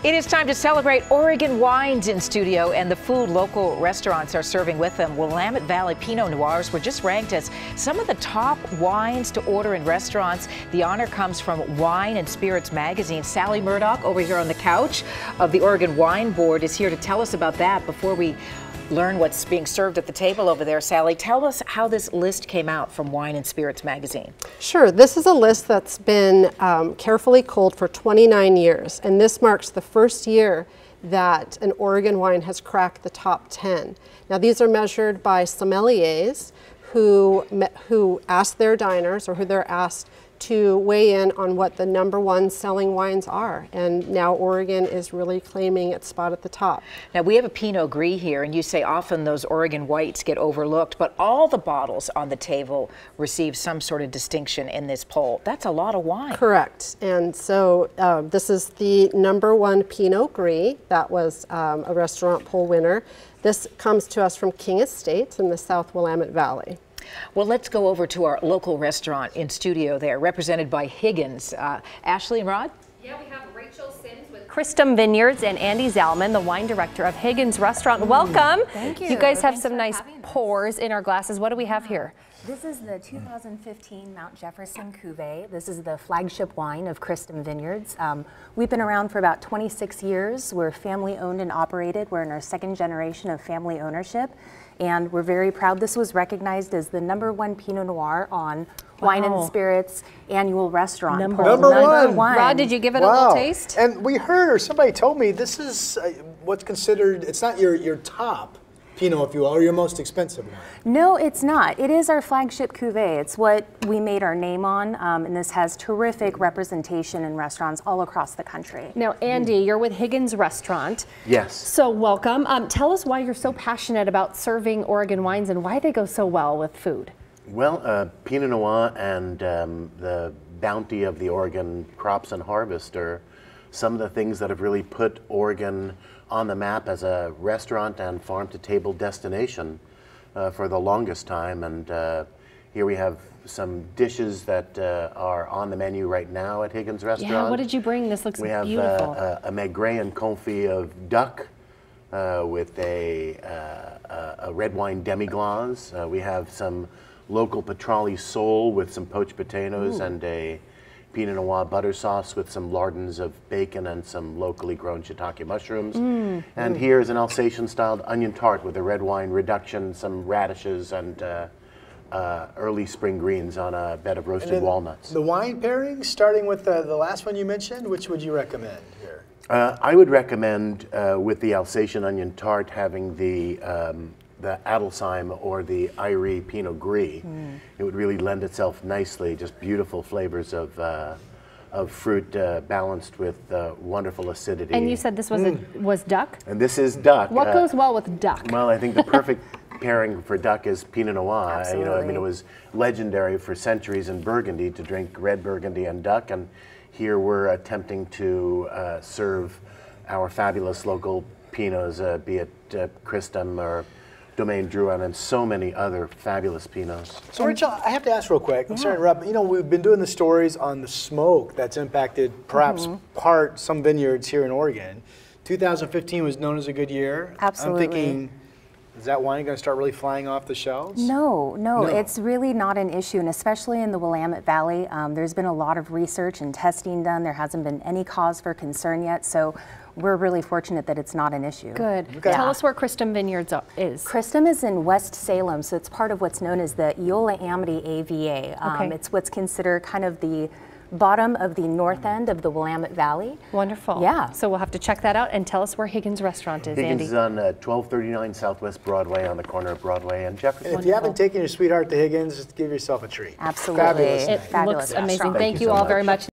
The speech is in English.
It is time to celebrate Oregon wines in studio and the food local restaurants are serving with them. Willamette Valley Pinot Noirs were just ranked as some of the top wines to order in restaurants. The honor comes from Wine and Spirits magazine. Sally Murdoch over here on the couch of the Oregon Wine Board is here to tell us about that. Before we learn what's being served at the table over there, Sally, tell us how this list came out from Wine and Spirits magazine. Sure. This is a list that's been carefully culled for 29 years, and this marks the first year that an Oregon wine has cracked the top 10. Now, these are measured by sommeliers who ask their diners, or who they're asked to weigh in on what the #1 selling wines are. And now Oregon is really claiming its spot at the top. Now, we have a Pinot Gris here, and you say often those Oregon whites get overlooked, but all the bottles on the table receive some sort of distinction in this poll. That's a lot of wine. Correct. And so this is the #1 Pinot Gris. That was a restaurant poll winner. This comes to us from King Estates in the South Willamette Valley. Well, let's go over to our local restaurant in studio there, represented by Higgins. Ashley and Rod? Yeah, we have Rachel Sims with Christum Vineyards and Andy Zalman, the wine director of Higgins Restaurant. Welcome. Thank you. You guys have some nice pours in our glasses. What do we have here? This is the 2015 Mount Jefferson Cuvée. This is the flagship wine of Christum Vineyards. We've been around for about 26 years. We're family owned and operated. We're in our second generation of family ownership. And we're very proud. This was recognized as the #1 Pinot Noir on Wine and Spirits annual restaurant poll. Number one. Rod, did you give it a little taste? And we heard, or somebody told me, this is what's considered, it's not your top Pinot, if you will, or your most expensive one. No, it's not. It is our flagship cuvée. It's what we made our name on, and this has terrific representation in restaurants all across the country. Now, Andy, you're with Higgins Restaurant. Yes. So welcome. Tell us why you're so passionate about serving Oregon wines and why they go so well with food. Well, Pinot Noir and the bounty of the Oregon crops and harvest are some of the things that have really put Oregon on the map as a restaurant and farm-to-table destination for the longest time. And here we have some dishes that are on the menu right now at Higgins Restaurant. Yeah, what did you bring? This looks beautiful. We have a maigret and confit of duck with a red wine demi-glace. We have some local petrale sole with some poached potatoes and a Pinot Noir butter sauce with some lardons of bacon and some locally grown shiitake mushrooms. And here is an Alsatian-styled onion tart with a red wine reduction, some radishes, and early spring greens on a bed of roasted walnuts. The wine pairings, starting with the last one you mentioned, which would you recommend here? I would recommend with the Alsatian onion tart having the Adelsheim or the Irie Pinot Gris. It would really lend itself nicely, just beautiful flavors of fruit balanced with wonderful acidity. And you said this was duck? And this is duck. What goes well with duck? Well, I think the perfect pairing for duck is Pinot Noir. Absolutely. You know, I mean, it was legendary for centuries in Burgundy to drink red Burgundy and duck, and here we're attempting to serve our fabulous local Pinots, be it Christum or Domaine Drouhin, and so many other fabulous Pinots. So, Rachel, I have to ask real quick. I'm sorry to interrupt. You know, we've been doing the stories on the smoke that's impacted perhaps some vineyards here in Oregon. 2015 was known as a good year. Absolutely. I'm thinking, is that wine going to start really flying off the shelves? No, it's really not an issue, and especially in the Willamette Valley, there's been a lot of research and testing done. There hasn't been any cause for concern yet, so we're really fortunate that it's not an issue. Good. Okay. Tell us where Christum Vineyards is. Christum is in West Salem, so it's part of what's known as the Eola Amity AVA. It's what's considered kind of the bottom of the north end of the Willamette Valley. Wonderful. Yeah. So we'll have to check that out, and tell us where Higgins Restaurant is, Higgins Andy. is on 1239 Southwest Broadway on the corner of Broadway and Jefferson. And if you haven't taken your sweetheart to Higgins, just give yourself a treat. Absolutely. Fabulous. It night. looks amazing. Thank Thank you you so all very much. much.